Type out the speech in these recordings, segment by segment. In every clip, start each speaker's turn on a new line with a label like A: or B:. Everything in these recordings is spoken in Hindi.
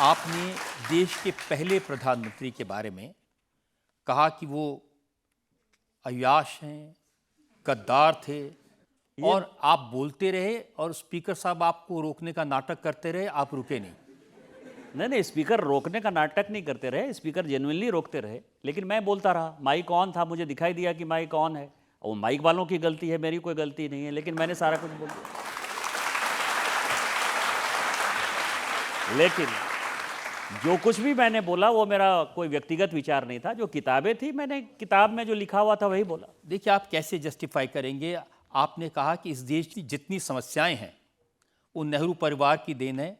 A: आपने देश के पहले प्रधानमंत्री के बारे में कहा कि वो अय्याश हैं, गद्दार थे और आप बोलते रहे और स्पीकर साहब आपको रोकने का नाटक करते रहे, आप रुके नहीं।
B: नहीं, स्पीकर रोकने का नाटक नहीं करते रहे, स्पीकर जेन्युइनली रोकते रहे, लेकिन मैं बोलता रहा। माइक ऑन था, मुझे दिखाई दिया कि माइक ऑन है, और वो माइक वालों की गलती है, मेरी कोई गलती नहीं है, लेकिन मैंने सारा कुछ बोल दिया। लेकिन जो कुछ भी मैंने बोला वो मेरा कोई व्यक्तिगत विचार नहीं था। जो किताबें थी, मैंने किताब में जो लिखा हुआ था वही बोला।
A: देखिए, आप कैसे जस्टिफाई करेंगे? आपने कहा कि इस देश की जितनी समस्याएं हैं वो नेहरू परिवार की देन है,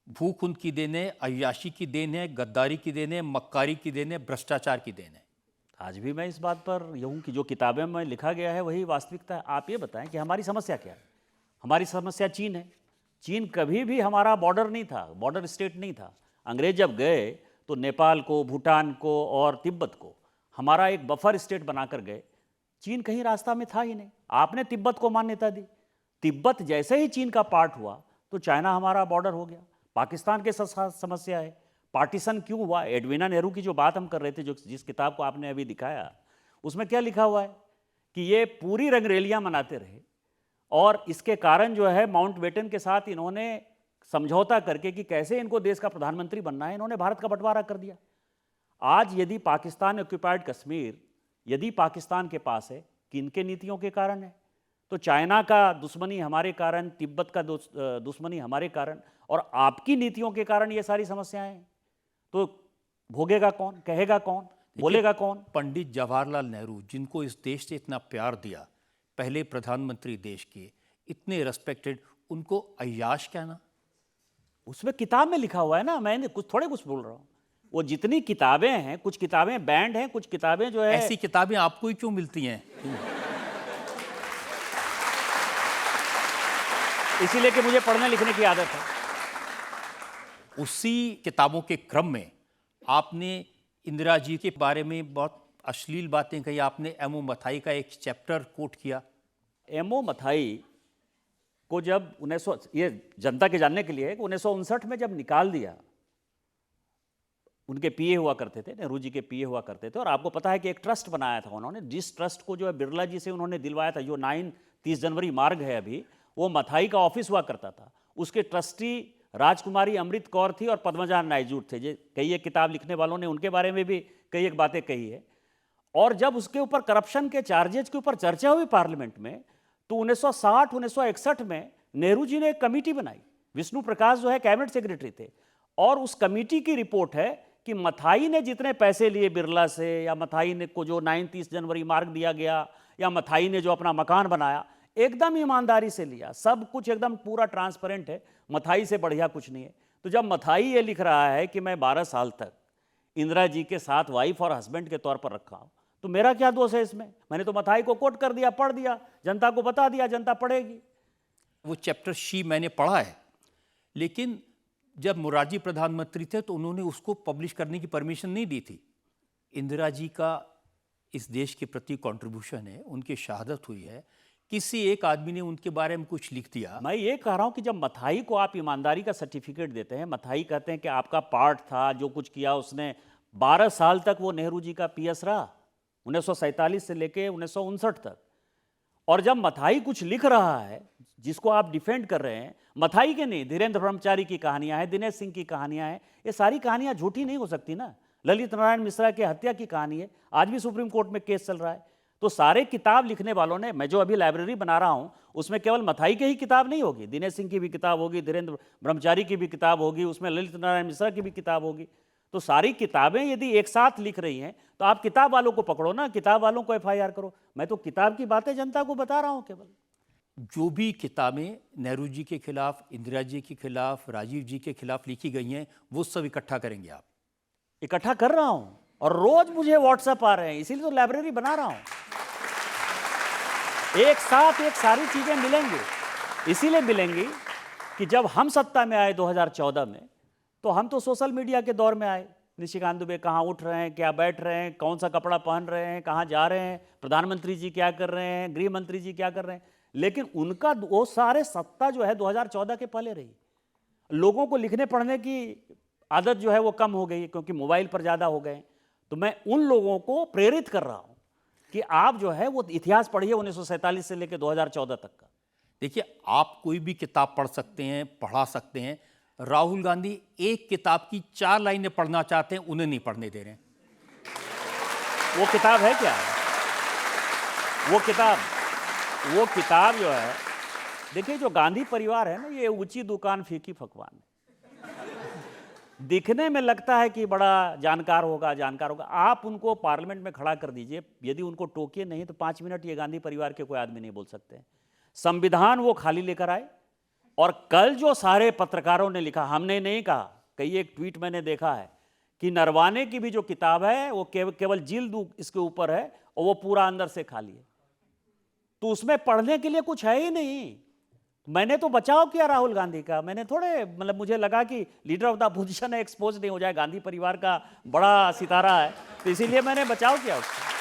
A: भूख उनकी देन है, अय्याशी की देन है, गद्दारी की देन है, मक्कारी की देन है, भ्रष्टाचार की देन है।
B: आज भी मैं इस बात पर यहूँ कि जो किताबें में लिखा गया है वही वास्तविकता है। आप ये बताएं कि हमारी समस्या क्या है? हमारी समस्या चीन है। चीन कभी भी हमारा बॉर्डर नहीं था, बॉर्डर स्टेट नहीं था। अंग्रेज जब गए तो नेपाल को, भूटान को और तिब्बत को हमारा एक बफर स्टेट बनाकर गए। चीन कहीं रास्ता में था ही नहीं। आपने तिब्बत को मान्यता दी। तिब्बत जैसे ही चीन का पार्ट हुआ तो चाइना हमारा बॉर्डर हो गया। पाकिस्तान के साथ समस्या है। पार्टीशन क्यों हुआ? एडवीना नेहरू की जो बात हम कर रहे थे, जो जिस किताब को आपने अभी दिखाया, उसमें क्या लिखा हुआ है कि ये पूरी रंगरेलियां मनाते रहे और इसके कारण जो है माउंटबेटन के साथ इन्होंने समझौता करके कि कैसे इनको देश का प्रधानमंत्री बनना है, इन्होंने भारत का बंटवारा कर दिया। आज यदि पाकिस्तान ऑक्युपाइड कश्मीर यदि पाकिस्तान के पास है, किनके नीतियों के कारण है? तो चाइना का दुश्मनी हमारे कारण, तिब्बत का दुश्मनी हमारे कारण, और आपकी नीतियों के कारण ये सारी समस्याएं हैं। तो भोगेगा कौन, कहेगा कौन, बोलेगा कौन?
A: पंडित जवाहरलाल नेहरू, जिनको इस देश से इतना प्यार दिया, पहले प्रधानमंत्री देश के, इतने रेस्पेक्टेड, उनको अय्याश कहना?
B: उसमें किताब में लिखा हुआ है ना, मैंने कुछ बोल रहा हूँ। वो जितनी किताबें हैं, कुछ किताबें बैंड हैं, कुछ किताबें जो है।
A: ऐसी किताबें आपको ही क्यों मिलती हैं?
B: इसीलिए कि मुझे पढ़ने लिखने की आदत है।
A: उसी किताबों के क्रम में आपने इंदिरा जी के बारे में बहुत अश्लील बातें कही। आपने एमओ मथाई का एक चैप्टर कोट किया।
B: एमओ मथाई को जब 1900, ये जनता के जानने के लिए है कि 1959 में जब निकाल दिया, उनके पीए हुआ करते थे, नेहरू जी के पीए हुआ करते थे, और आपको पता है कि एक ट्रस्ट बनाया था उन्होंने, जिस ट्रस्ट को जो है बिरला जी से उन्होंने दिलवाया था, जो 30 जनवरी मार्ग है अभी, वो मथाई का ऑफिस हुआ करता था। उसके ट्रस्टी राजकुमारी अमृत कौर थी और पद्मजा नायजूट थे। कई एक किताब लिखने वालों ने उनके बारे में भी कई एक बातें कही है। और जब उसके ऊपर करप्शन के चार्जेस के ऊपर चर्चा हुई पार्लियामेंट में, तो 1960-1961 में नेहरू जी ने एक कमेटी बनाई। विष्णु प्रकाश जो है कैबिनेट सेक्रेटरी थे, और उस कमेटी की रिपोर्ट है कि मथाई ने जितने पैसे लिए बिरला से, या मथाई ने को जो 30 जनवरी मार्ग दिया गया, या मथाई ने जो अपना मकान बनाया, एकदम ईमानदारी से लिया। सब कुछ एकदम पूरा ट्रांसपेरेंट है। मथाई से बढ़िया कुछ नहीं है। तो जब मथाई ये लिख रहा है कि मैं 12 साल तक इंदिरा जी के साथ वाइफ और हस्बैंड के तौर पर रखा हूं, तो मेरा क्या दोष है इसमें? मैंने तो मथाई को कोट कर दिया, पढ़ दिया, जनता को बता दिया, जनता पढ़ेगी।
A: वो चैप्टर शी मैंने पढ़ा है, लेकिन जब मोरारजी प्रधानमंत्री थे तो उन्होंने उसको पब्लिश करने की परमिशन नहीं दी थी। इंदिरा जी का इस देश के प्रति कंट्रीब्यूशन है, उनकी शहादत हुई है, किसी एक आदमी ने उनके बारे में कुछ लिख दिया।
B: मैं ये कह रहा हूं कि जब मथाई को आप ईमानदारी का सर्टिफिकेट देते हैं, मथाई कहते हैं कि आपका पार्ट था, जो कुछ किया उसने, 12 साल तक वो नेहरू जी का पीएस रहा, 1947 से लेके 1959 तक। और जब मथाई कुछ लिख रहा है जिसको आप डिफेंड कर रहे हैं, मथाई के नहीं, धीरेन्द्र ब्रह्मचारी की कहानियां हैं, दिनेश सिंह की कहानियां हैं, ये सारी कहानियां झूठी नहीं हो सकती ना। ललित नारायण मिश्रा की हत्या की कहानी है, आज भी सुप्रीम कोर्ट में केस चल रहा है। तो सारे किताब लिखने वालों ने, मैं जो अभी लाइब्रेरी बना रहा हूं, उसमें केवल मथाई की ही किताब नहीं होगी, दिनेश सिंह की भी किताब होगी, धीरेन्द्र ब्रह्मचारी की भी किताब होगी, उसमें ललित नारायण मिश्रा की भी किताब होगी। तो सारी किताबें यदि एक साथ लिख रही हैं तो आप किताब वालों को पकड़ो ना, किताब वालों को एफआईआर करो। मैं तो किताब की बातें जनता को बता रहा हूं केवल।
A: जो भी किताबें नेहरू जी के खिलाफ, इंदिरा जी के खिलाफ, राजीव जी के खिलाफ लिखी गई हैं, वो सब इकट्ठा करेंगे आप?
B: इकट्ठा कर रहा हूं, और रोज मुझे व्हाट्सएप आ रहे हैं, इसीलिए तो लाइब्रेरी बना रहा हूं। एक साथ एक सारी चीजें मिलेंगी। इसीलिए मिलेंगी कि जब हम सत्ता में आए 2014 में, तो हम तो सोशल मीडिया के दौर में आए। निशिकांत दुबे कहाँ उठ रहे हैं, क्या बैठ रहे हैं, कौन सा कपड़ा पहन रहे हैं, कहाँ जा रहे हैं, प्रधानमंत्री जी क्या कर रहे हैं, गृह मंत्री जी क्या कर रहे हैं। लेकिन उनका वो सारे सत्ता जो है 2014 के पहले रही। लोगों को लिखने पढ़ने की आदत जो है वो कम हो गई है क्योंकि मोबाइल पर ज़्यादा हो गए। तो मैं उन लोगों को प्रेरित कर रहा हूं कि आप जो है वो इतिहास पढ़िए 1947 से लेकर 2014 तक का।
A: देखिए, आप कोई भी किताब पढ़ सकते हैं, पढ़ा सकते हैं। राहुल गांधी एक किताब की 4 लाइनें पढ़ना चाहते हैं, उन्हें नहीं पढ़ने दे रहे हैं।
B: वो किताब है क्या? वो किताब जो है, देखिए जो गांधी परिवार है ना, ये ऊंची दुकान फीकी पकवान है। दिखने में लगता है कि बड़ा जानकार होगा। आप उनको पार्लियामेंट में खड़ा कर दीजिए, यदि उनको टोकिए नहीं तो 5 मिनट ये गांधी परिवार के कोई आदमी नहीं बोल सकते। संविधान वो खाली लेकर आए। और कल जो सारे पत्रकारों ने लिखा, हमने नहीं कहा, कई एक ट्वीट मैंने देखा है कि नरवाने की भी जो किताब है वो केवल जिल्द इसके ऊपर है और वो पूरा अंदर से खाली है। तो उसमें पढ़ने के लिए कुछ है ही नहीं। मैंने तो बचाव किया राहुल गांधी का। मैंने थोड़े, मतलब मुझे लगा कि leader of the opposition expose नहीं हो जाए, गांधी परिवार का बड़ा सितारा है, तो इसीलिए मैंने बचाव किया उसका।